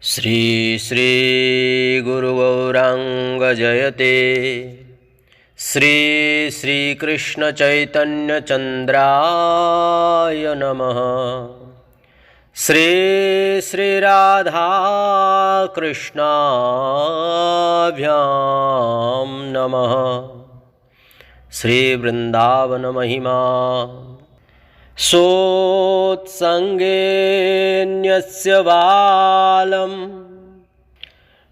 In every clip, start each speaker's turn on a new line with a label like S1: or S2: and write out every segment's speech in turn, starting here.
S1: श्री श्री गुरु गौरांग जयते। श्री श्री कृष्ण चैतन्य चंद्राय नमः। श्री श्री राधा कृष्णाभ्यां नमः। श्री वृंदावन महिमा सोत्संगेऽन्यस्य बालं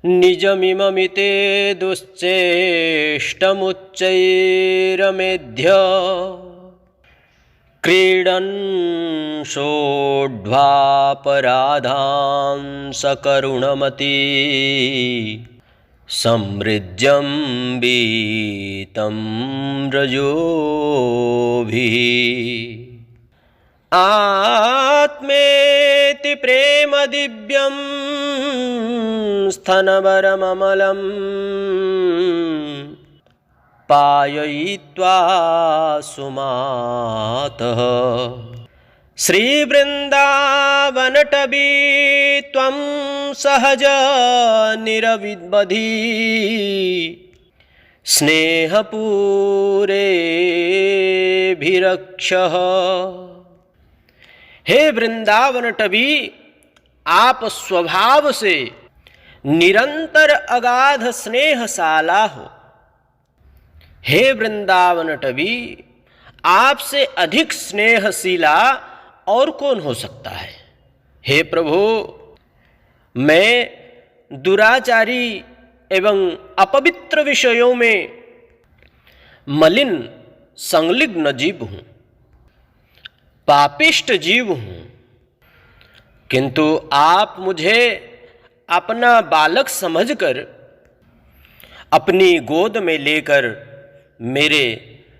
S1: निजमिममिते दुश्चेष्टमुच्चैरमेध्य क्रीडन् सोढ्वापराधान् सकरुणमति समृज्यं बीतं रजोभिः। आत्मेति प्रेम दिव्यं स्तनवरममलं पाययित्वा सुमातः। श्रीवृन्दावनटवी त्वं सहज निरवधि स्नेहपूरेभिरक्षः। हे वृंदावन टवी, आप स्वभाव से निरंतर अगाध स्नेहशाला हो। हे वृंदावन टवी, आपसे अधिक स्नेहशीला और कौन हो सकता है। हे प्रभु, मैं दुराचारी एवं अपवित्र विषयों में मलिन संलिग्न जीव हूँ, पापिष्ट जीव हूँ, किंतु आप मुझे अपना बालक समझकर अपनी गोद में लेकर मेरे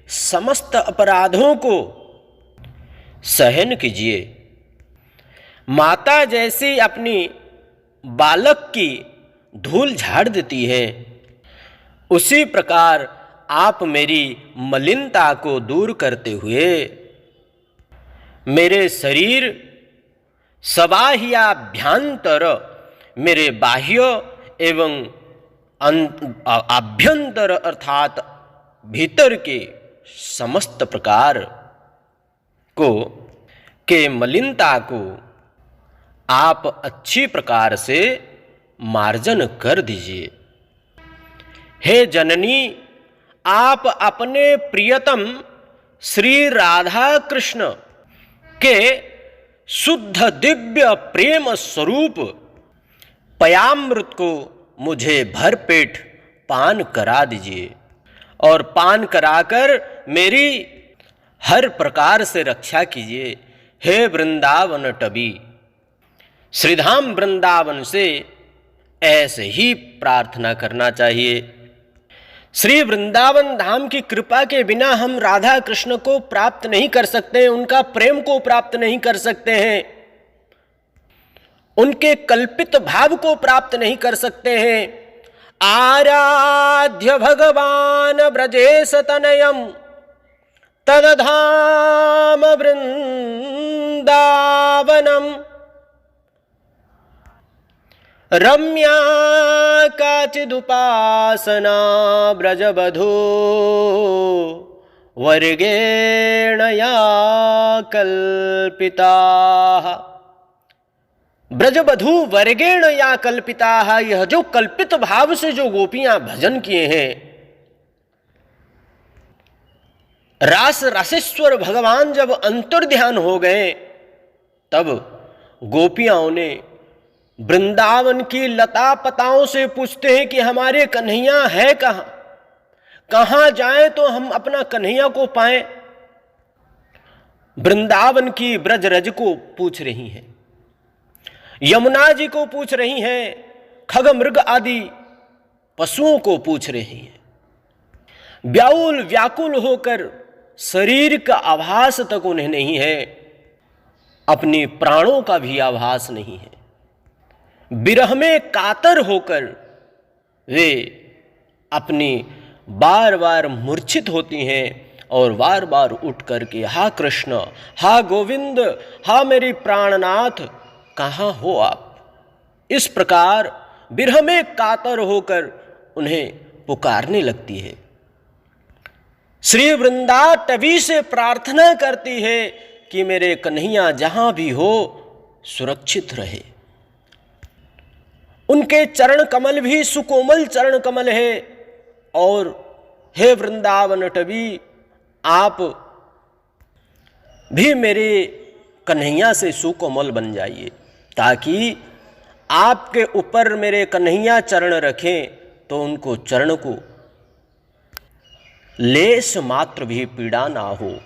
S1: समस्त अपराधों को सहन कीजिए। माता जैसी अपनी बालक की धूल झाड़ देती है, उसी प्रकार आप मेरी मलिनता को दूर करते हुए मेरे शरीर सबाह्याभ्यंतर, मेरे बाह्य एवं आभ्यंतर अर्थात भीतर के समस्त प्रकार को के मलिनता को आप अच्छी प्रकार से मार्जन कर दीजिए। हे जननी, आप अपने प्रियतम श्री राधा कृष्ण के शुद्ध दिव्य प्रेम स्वरूप पयामृत को मुझे भरपेट पान करा दीजिए और पान कराकर मेरी हर प्रकार से रक्षा कीजिए। हे वृंदावन टवी, श्रीधाम वृंदावन से ऐसे ही प्रार्थना करना चाहिए। श्री वृंदावन धाम की कृपा के बिना हम राधा कृष्ण को प्राप्त नहीं कर सकते हैं, उनका प्रेम को प्राप्त नहीं कर सकते हैं, उनके कल्पित भाव को प्राप्त नहीं कर सकते हैं। आराध्य भगवान ब्रजेश तनयम तदधाम वृंदावनम रम्या काचिदुपासना ब्रजबधू वर्गेण या कल्पिता। ब्रजबधू वर्गेण या कल्पिता, यह जो कल्पित भाव से जो गोपियां भजन किए हैं, रास रासेश्वर भगवान जब अंतर्ध्यान हो गए तब गोपियां ने वृंदावन की लता पताओं से पूछते हैं कि हमारे कन्हैया है कहाँ, कहाँ जाएं तो हम अपना कन्हैया को पाएं। वृंदावन की ब्रज रज को पूछ रही हैं, यमुना जी को पूछ रही हैं, खग मृग आदि पशुओं को पूछ रही हैं। व्याकुल व्याकुल होकर शरीर का आभास तक उन्हें नहीं है, अपनी प्राणों का भी आभास नहीं है। विरह में कातर होकर वे अपनी बार बार मूर्छित होती हैं और बार बार उठ करके हा कृष्ण, हा गोविंद, हा मेरी प्राणनाथ, कहाँ हो आप? इस प्रकार विरह में कातर होकर उन्हें पुकारने लगती है। श्री वृंदाटवी से प्रार्थना करती है कि मेरे कन्हैया जहां भी हो सुरक्षित रहे। उनके चरण कमल भी सुकोमल चरण कमल है और हे वृंदावन टवी, आप भी मेरे कन्हैया से सुकोमल बन जाइए, ताकि आपके ऊपर मेरे कन्हैया चरण रखें तो उनको चरण को लेश मात्र भी पीड़ा ना हो।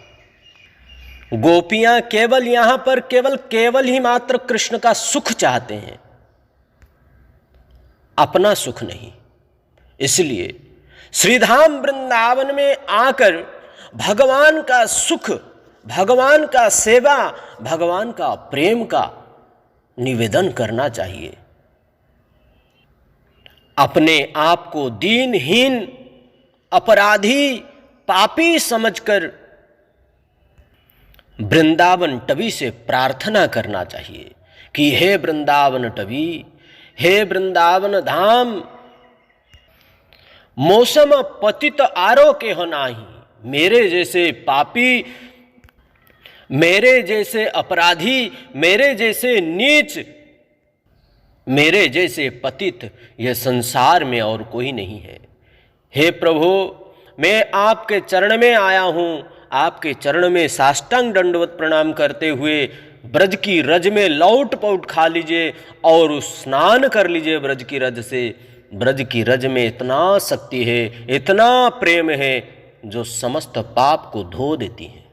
S1: गोपियां केवल यहां पर केवल ही मात्र कृष्ण का सुख चाहते हैं, अपना सुख नहीं। इसलिए श्रीधाम वृंदावन में आकर भगवान का सुख, भगवान का सेवा, भगवान का प्रेम का निवेदन करना चाहिए। अपने आप को दीनहीन, अपराधी, पापी समझकर वृंदावन टवी से प्रार्थना करना चाहिए कि हे वृंदावन टवी, हे वृंदावन धाम, मौसम पतित आरो के हो नाही। मेरे जैसे पापी, मेरे जैसे अपराधी, मेरे जैसे नीच, मेरे जैसे पतित यह संसार में और कोई नहीं है। हे प्रभु, मैं आपके चरण में आया हूँ, आपके चरण में साष्टांग दंडवत प्रणाम करते हुए ब्रज की रज में लौट पौट खा लीजिए और स्नान कर लीजिए ब्रज की रज से। ब्रज की रज में इतना शक्ति है, इतना प्रेम है, जो समस्त पाप को धो देती है।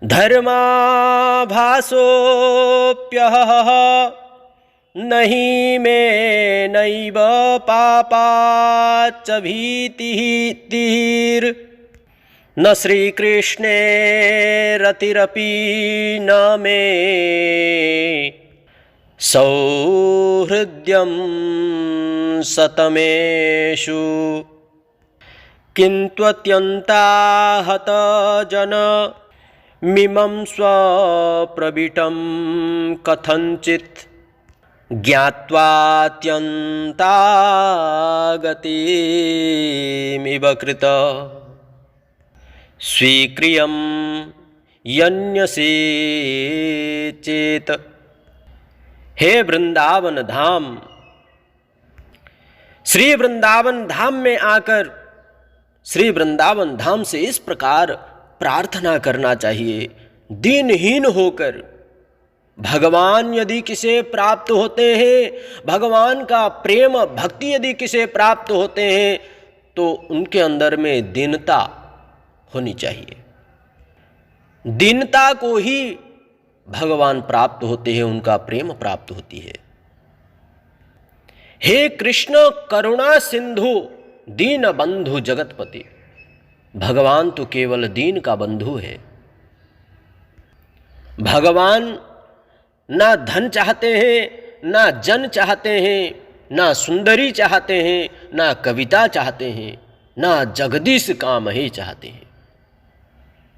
S1: धर्मा भासोप्यहः नहीं में नैव पापाच्च भीतिः तीर न श्री कृष्णे रतिरपि न मे सौहृद्यं सतमेषु किन्त्वत्यन्ताहत जन मिमं स्वप्रविटं कथञ्चित् ज्ञात्वात्यन्तागतिमिव कृत स्वीक्रियं यन्यसे चेत। हे वृंदावन धाम, श्री वृंदावन धाम में आकर श्री वृंदावन धाम से इस प्रकार प्रार्थना करना चाहिए, दीनहीन होकर। भगवान यदि किसे प्राप्त होते हैं, भगवान का प्रेम भक्ति यदि किसे प्राप्त होते हैं, तो उनके अंदर में दीनता होनी चाहिए। दीनता को ही भगवान प्राप्त होते हैं, उनका प्रेम प्राप्त होती है। हे कृष्ण करुणा सिंधु दीन बंधु जगतपति, भगवान तो केवल दीन का बंधु है। भगवान ना धन चाहते हैं, ना जन चाहते हैं, ना सुंदरी चाहते हैं, ना कविता चाहते हैं, ना जगदीश काम ही चाहते हैं।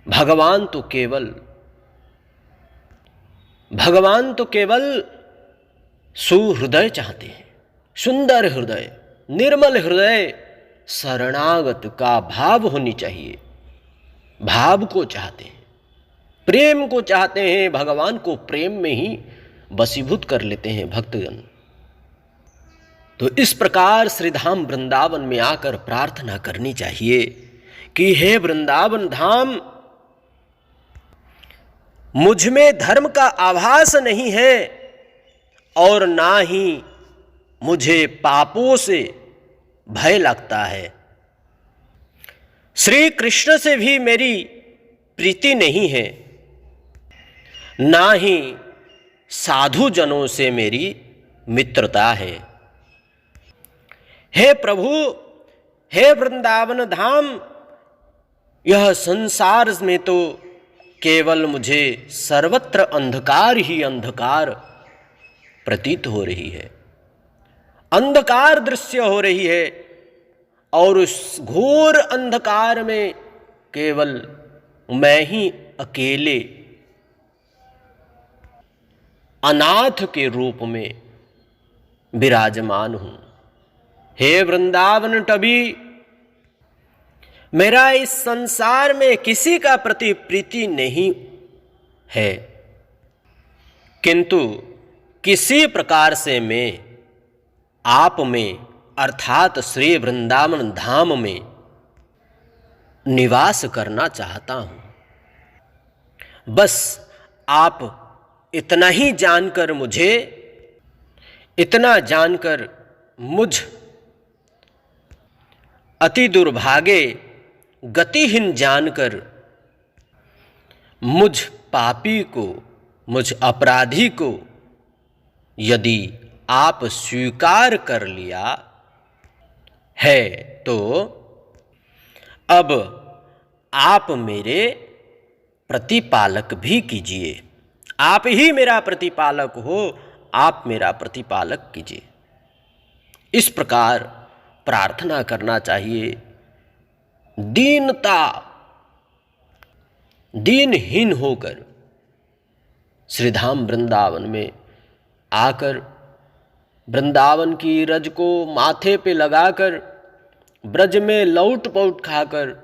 S1: भगवान तो केवल सुहृदय चाहते हैं, सुंदर हृदय, निर्मल हृदय, शरणागत का भाव होनी चाहिए। भाव को चाहते हैं, प्रेम को चाहते हैं, भगवान को प्रेम में ही वशीभूत कर लेते हैं भक्तजन। तो इस प्रकार श्रीधाम वृंदावन में आकर प्रार्थना करनी चाहिए कि हे वृंदावन धाम, मुझ में धर्म का आभास नहीं है और ना ही मुझे पापों से भय लगता है। श्री कृष्ण से भी मेरी प्रीति नहीं है, ना ही साधु जनों से मेरी मित्रता है। हे प्रभु, हे वृंदावन धाम, यह संसार में तो केवल मुझे सर्वत्र अंधकार ही अंधकार प्रतीत हो रही है, अंधकार दृश्य हो रही है। और उस घोर अंधकार में केवल मैं ही अकेले अनाथ के रूप में विराजमान हूं। हे वृंदावन टबी, मेरा इस संसार में किसी का प्रति प्रीति नहीं है, किंतु किसी प्रकार से मैं आप में अर्थात श्री वृंदावन धाम में निवास करना चाहता हूं। बस आप इतना ही जानकर मुझ अति दुर्भागे गतिहीन जानकर मुझ पापी को, मुझ अपराधी को यदि आप स्वीकार कर लिया है तो अब आप मेरे प्रतिपालक भी कीजिए। आप ही मेरा प्रतिपालक हो, आप मेरा प्रतिपालक कीजिए। इस प्रकार प्रार्थना करना चाहिए। दीनहीन होकर श्रीधाम वृंदावन में आकर वृंदावन की रज को माथे पे लगाकर ब्रज में लौट पौट खाकर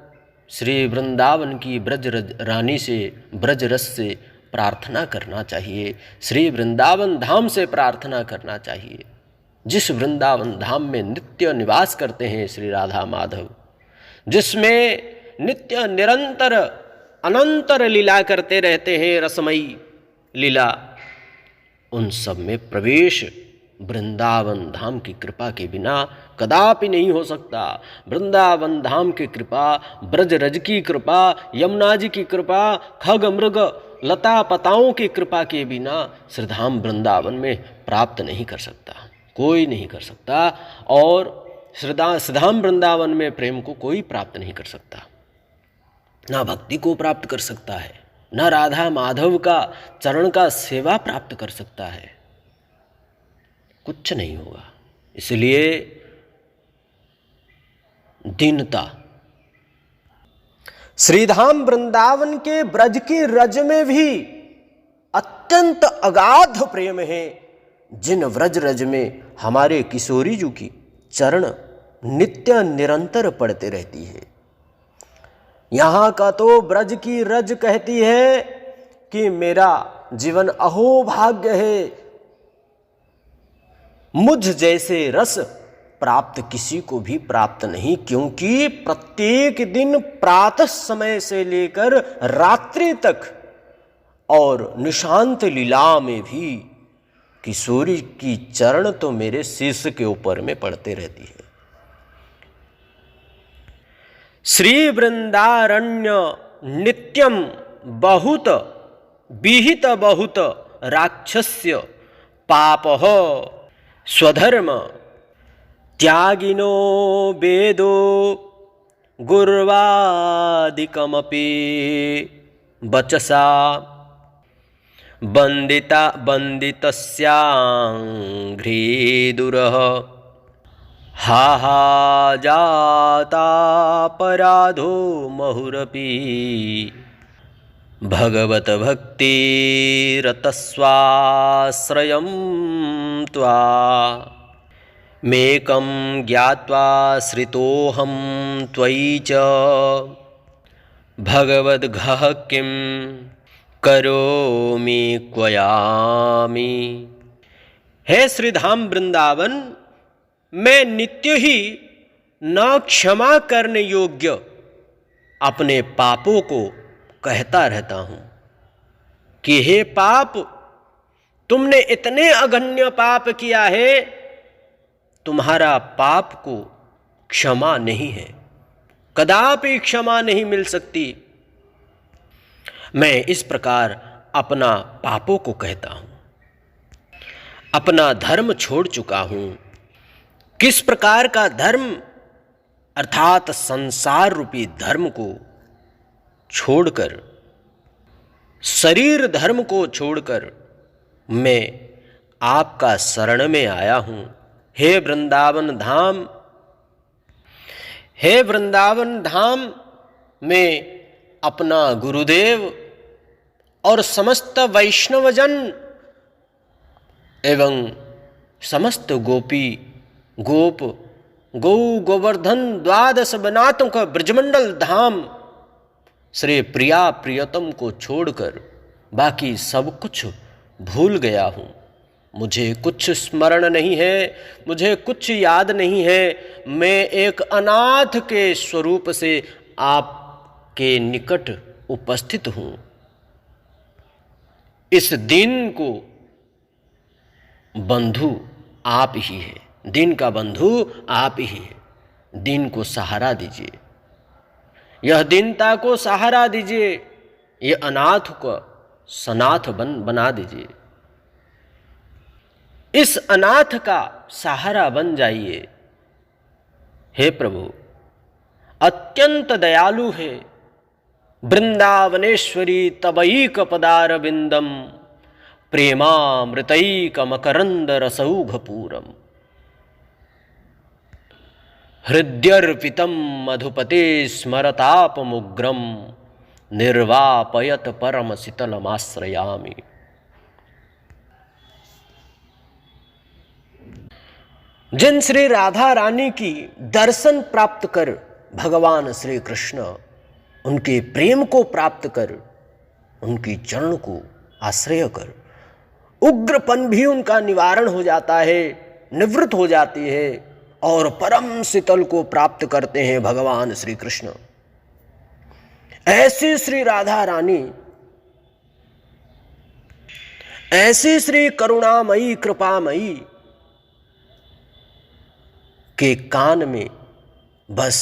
S1: श्री वृंदावन की ब्रज रानी से, ब्रज रस से प्रार्थना करना चाहिए। श्री वृंदावन धाम से प्रार्थना करना चाहिए, जिस वृंदावन धाम में नित्य निवास करते हैं श्री राधा माधव, जिसमें नित्य निरंतर अनंतर लीला करते रहते हैं, रसमयी लीला, उन सब में प्रवेश वृंदावन धाम की कृपा के बिना कदापि नहीं हो सकता। वृंदावन धाम की कृपा, ब्रज रज की कृपा, यमुना जी की कृपा, खग मृग लता पताओं की कृपा के बिना श्रीधाम वृंदावन में प्राप्त नहीं कर सकता, कोई नहीं कर सकता। और श्रीधाम वृंदावन में प्रेम को कोई प्राप्त नहीं कर सकता, ना भक्ति को प्राप्त कर सकता है, ना राधा माधव का चरण का सेवा प्राप्त कर सकता है, कुछ नहीं होगा। इसलिए दीनता, श्रीधाम वृंदावन के ब्रज की रज में भी अत्यंत अगाध प्रेम है। जिन व्रज रज में हमारे किशोरी जी की चरण नित्य निरंतर पड़ते रहती है, यहाँ का तो ब्रज की रज कहती है कि मेरा जीवन अहोभाग्य है, मुझ जैसे रस प्राप्त किसी को भी प्राप्त नहीं, क्योंकि प्रत्येक दिन प्रातः समय से लेकर रात्रि तक और निशांत लीला में भी किशोरी की चरण तो मेरे शीश के ऊपर में पड़ते रहती है। श्री वृंदारण्य नित्यम बहुत विहित बहुत राक्षस्य पापः स्वधर्म त्यागिनो वेदो गुर्वादिकमपि वचसा बन्दितस्याङ्घ्रिदुरः हा हा जातापराधो मुहुरपि भगवत भक्तिरतस्वाश्रयं त्वा मेकं ज्ञात्वा श्रितोऽहं त्वयि च भगवद्घः किं करोमि क्वयामि। हे श्रीधाम वृंदावन, मैं नित्य ही न क्षमा करने योग्य अपने पापों को कहता रहता हूँ कि हे पाप, तुमने इतने अगण्य पाप किया है, तुम्हारा पाप को क्षमा नहीं है, कदापि क्षमा नहीं मिल सकती। मैं इस प्रकार अपना पापों को कहता हूँ, अपना धर्म छोड़ चुका हूँ। किस प्रकार का धर्म? अर्थात संसार रूपी धर्म को छोड़कर, शरीर धर्म को छोड़कर मैं आपका शरण में आया हूँ। हे वृंदावन धाम, हे वृंदावन धाम में अपना गुरुदेव और समस्त वैष्णवजन एवं समस्त गोपी गोप गौ गोवर्धन द्वादश वनात्मक ब्रजमंडल धाम श्री प्रिया प्रियतम को छोड़कर बाकी सब कुछ भूल गया हूँ। मुझे कुछ स्मरण नहीं है, मुझे कुछ याद नहीं है। मैं एक अनाथ के स्वरूप से आपके निकट उपस्थित हूँ। इस दिन को बंधु आप ही है, दिन का बंधु आप ही है। दिन को सहारा दीजिए, यह दीनता को सहारा दीजिए, यह अनाथ को सनाथ बना दीजिए। इस अनाथ का सहारा बन जाइए। हे प्रभु, अत्यंत दयालु है वृंदावनेश्वरी तबैक पदारविंदम प्रेमामृतैक मकरंद रसौघपूरम हृद्यर्पितम मधुपते स्मरतापमुग्रम निर्वापयत परम शीतलमाश्रयामि। जिन श्री राधा रानी की दर्शन प्राप्त कर भगवान श्री कृष्ण उनके प्रेम को प्राप्त कर, उनकी चरण को आश्रय कर, उग्रपन भी उनका निवारण हो जाता है, निवृत्त हो जाती है और परम शीतल को प्राप्त करते हैं भगवान श्री कृष्ण। ऐसी श्री राधा रानी, ऐसी श्री करुणामयी कृपामयी के कान में बस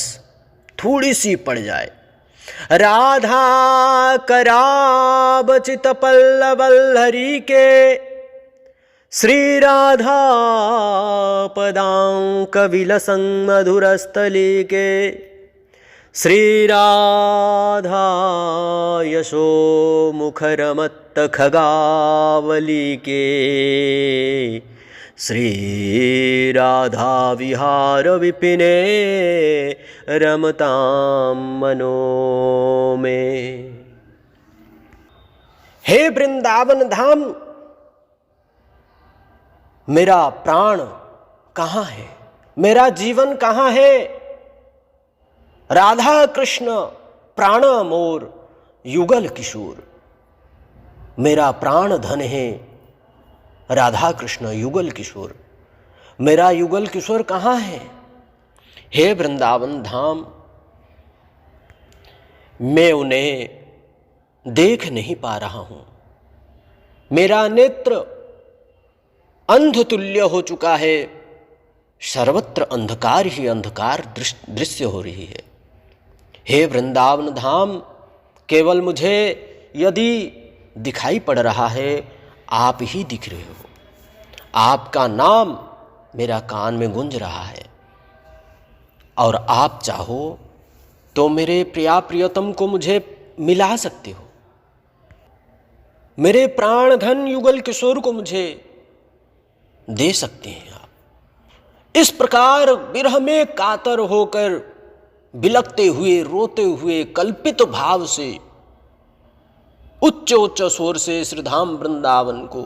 S1: थोड़ी सी पड़ जाए, राधा करावचित पल्लवल्लरी के श्री राधा पदांक विलसं मधुरस्थली के श्री राधा यशो मुखरमत्त खगावली के श्री राधा विहार विपिने रमताम मनो में। हे वृंदावन धाम, मेरा प्राण कहाँ है, मेरा जीवन कहाँ है? राधा कृष्ण प्राण मोर युगल किशोर, मेरा प्राण धन है राधा कृष्ण युगल किशोर। मेरा युगल किशोर कहाँ है? हे वृंदावन धाम, मैं उन्हें देख नहीं पा रहा हूं। मेरा नेत्र अंध तुल्य हो चुका है, सर्वत्र अंधकार ही अंधकार दृश्य हो रही है। हे वृंदावन धाम, केवल मुझे यदि दिखाई पड़ रहा है, आप ही दिख रहे हो। आपका नाम मेरा कान में गूंज रहा है और आप चाहो तो मेरे प्रिया प्रियतम को मुझे मिला सकते हो। मेरे प्राण धन युगल किशोर को मुझे दे सकते हैं आप। इस प्रकार विरह में कातर होकर बिलखते हुए, रोते हुए, कल्पित भाव से, उच्च उच्च स्वर से श्रीधाम वृंदावन को,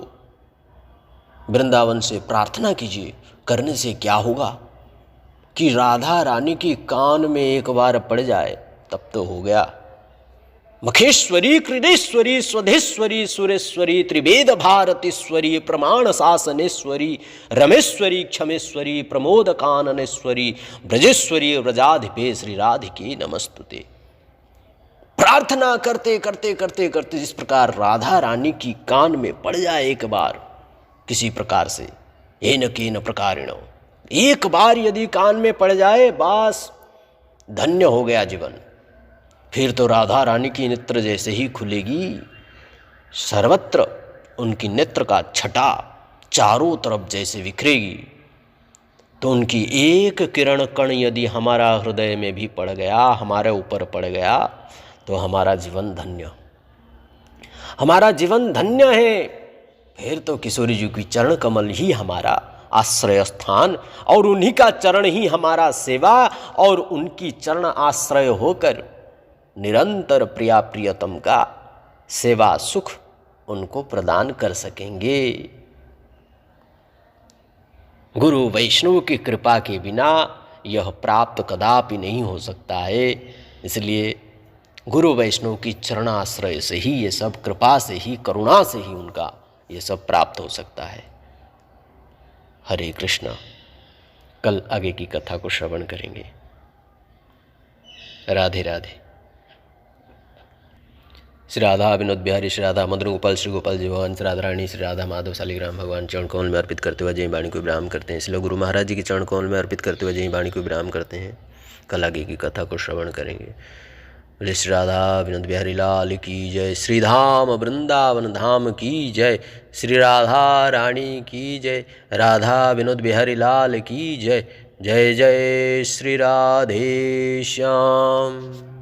S1: वृंदावन से प्रार्थना कीजिए। करने से क्या होगा कि राधा रानी की कान में एक बार पड़ जाए तब तो हो गया। मखेश्वरी, क्रीडेश्वरी, स्वधेश्वरी, सुरेश्वरी, त्रिवेद भारतीश्वरी, प्रमाण शासनेश्वरी, रमेश्वरी, क्षमेश्वरी, प्रमोद काननेश्वरी, ब्रजेश्वरी, व्रजाधिपे श्री राधिके नमस्तुते। प्रार्थना करते करते करते करते जिस प्रकार राधा रानी की कान में पड़ जाए एक बार, किसी प्रकार से, येन केन प्रकारेण, एक बार यदि कान में पड़ जाए, बस धन्य हो गया जीवन। फिर तो राधा रानी की नेत्र जैसे ही खुलेगी, सर्वत्र उनकी नेत्र का छटा चारों तरफ जैसे बिखरेगी, तो उनकी एक किरण कण यदि हमारा हृदय में भी पड़ गया, हमारे ऊपर पड़ गया, तो हमारा जीवन धन्य, हमारा जीवन धन्य है। फिर तो किशोरी जी की चरण कमल ही हमारा आश्रय स्थान और उन्हीं का चरण ही हमारा सेवा और उनकी चरण आश्रय होकर निरंतर प्रिया प्रियतम का सेवा सुख उनको प्रदान कर सकेंगे। गुरु वैष्णव की कृपा के बिना यह प्राप्त कदापि नहीं हो सकता है। इसलिए गुरु वैष्णव की चरणाश्रय से ही ये सब, कृपा से ही, करुणा से ही उनका ये सब प्राप्त हो सकता है। हरे कृष्णा। कल आगे की कथा को श्रवण करेंगे। राधे राधे। श्री राधा विनोद बिहारी, श्री राधा मदन गोपाल, श्री गोपाल जी भगवान, श्री राधा रानी, श्री राधा माधव शालिग्राम भगवान चरण कमल में अर्पित करते हुए जय वाणी को विराम करते हैं। इसलिए गुरु महाराज जी के चरण कमल में अर्पित करते हुए जय वाणी को विराम करते हैं। कल आगे की कथा को श्रवण करेंगे। बोले श्री राधा विनोद बिहारी लाल की जय। श्री धाम वृंदावन धाम की जय। श्री राधा रानी की जय। राधा विनोद बिहारी लाल की जय। जय जय श्री राधे श्याम।